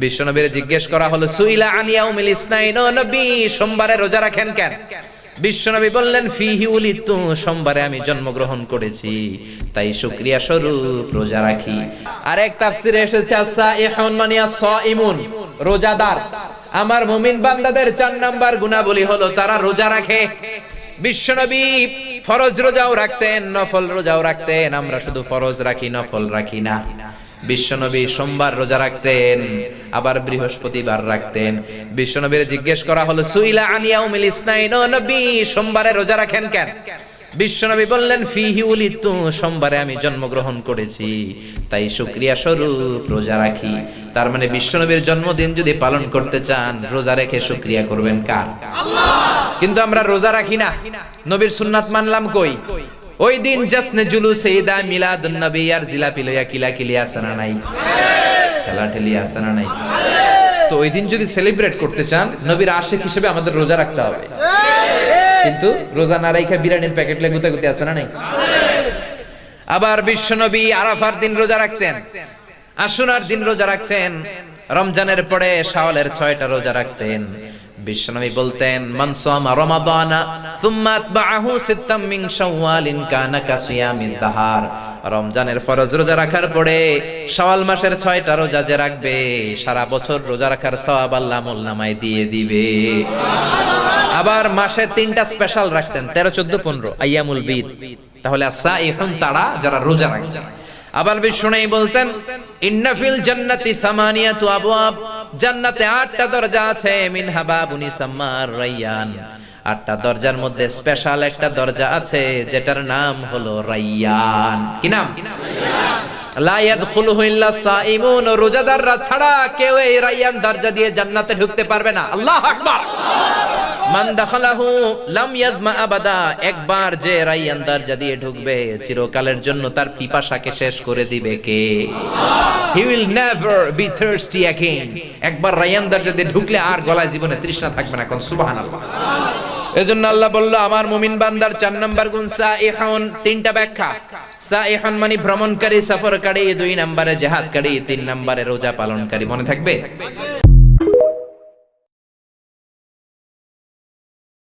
বিশ্বনবীর জিজ্ঞেস করা হলো সুইলা আন ইয়াউমিল ইসনাইন, ও নবী সোমবারে রোজা রাখেন কেন? বিশ্বনবী বললেন ফিহি উলিদতু, সোমবারে আমি জন্মগ্রহণ করেছি তাই শুকরিয়া স্বরূপ রোজা রাখি। আরেক তাফসিরে এসেছে আস-সাইহুন মানে আস-সাইমুন, রোজাদার। আমার মুমিন বান্দাদের 4 নাম্বার গুণাবলী হলো তারা রোজা রাখে। বিশ্বনবী ফরজ রোজাও রাখতেন, নফল রোজাও রাখতেন। আমরা শুধু ফরজ রাখি, নফল রাখি না। বিশ্বনবী সোমবার রোজা রাখতেন, আবার বৃহস্পতিবার রাখতেন। বিশ্বনবীর জিজ্ঞেস করা হলো সুইলা আন ইয়াউমিল ইসনাইন, ও নবী সোমবারে রোজা রাখেন কেন? বিশ্বনবী বললেন ফিহি উলিদতু, সোমবারে আমি জন্মগ্রহণ করেছি তাই শুকরিয়া স্বরূপ রোজা রাখি। তার মানে বিশ্বনবীর জন্মদিন যদি পালন করতে চান, রোজা রেখে শুকরিয়া করবেন কার? আল্লাহ। কিন্তু আমরা রোজা রাখি না, নবীর সুন্নাত মানলাম কই? ওই দিন জাসনে জুলুসে ঈদা মিলাদুন নবী আর জিলাপি লইয়া কিলাকিলি আছে না নাই? খেলাঠেলি আছে না নাই? তো ওই দিন যদি সেলিব্রেট করতে চান, নবীর আশিক হিসেবে আমাদের রোজা রাখতে হবে। কিন্তু রোজা না রাখা বিরিয়ানির প্যাকেট লে গুতাগুতি আছে না নাই? আবার বিশ্বনবী আরাফার দিন রোজা রাখতেন, আশুরার দিন রোজা রাখতেন, রমজানের পরে শাওয়ালের 6টা রোজা রাখতেন। বিশ্বনবী বলতেন মান সামা রমাদানা সুম্মা আতবাহু সিত্তাম মিন শাওয়ালিন কানা কাসিয়ামিদ দাহার। রমজানের ফরজ রোজা রাখার পরে শাওয়াল মাসের 6টা রোজা যে রাখবে, সারা বছর রোজা রাখার সওয়াব আল্লাহ আমলনামায় দিয়ে দিবে। আবার মাসে 3টা স্পেশাল রাখতেন, 13, 14, 15 আইয়ামুল বিদ। তাহলে সাইহুন তারা যারা রোজা রাখে। আবার বিষ্ণুই বলতেন ইন্না ফিল জান্নাতি সামানিয়াতু আবওয়াব, জান্নাতে 8টা দরজা আছে, মিনহা বাবুন ইসাম্মার রায়্যান। 8টা দরজার মধ্যে স্পেশাল একটা দরজা আছে যেটার নাম হলো রায়্যান। কি নাম? লা ইয়াদখুলুহু ইল্লা সাইমুন, রোজাদাররা ছাড়া কেউ এই রায়্যান দরজা দিয়ে জান্নাতে ঢুকতে পারবে না। আল্লাহু আকবার। মান দাখালাহু লাম ইয়াজমা আবাদা, একবার যে রায়্যান দরজা দিয়ে ঢুকবে চিরকালের জন্য তার পিপাসাকে শেষ করে দিবে কে? আল্লাহ। He will never be thirsty again. একবার রায়্যান দরজা দিয়ে ঢুকলে আর গলায় জীবনে তৃষ্ণা থাকবে না। কোন সুবহানাল্লাহ। এজন্য আল্লাহ বলল আমার মুমিন বান্দার 4 নাম্বার গুণ সাইহুন। 3টা ব্যাখ্যা। সাইহুন মানে ভ্রমণকারী, সফরকারী, 2 নম্বরে জিহাদকারী, 3 নম্বরে রোজা পালনকারী। মনে থাকবে?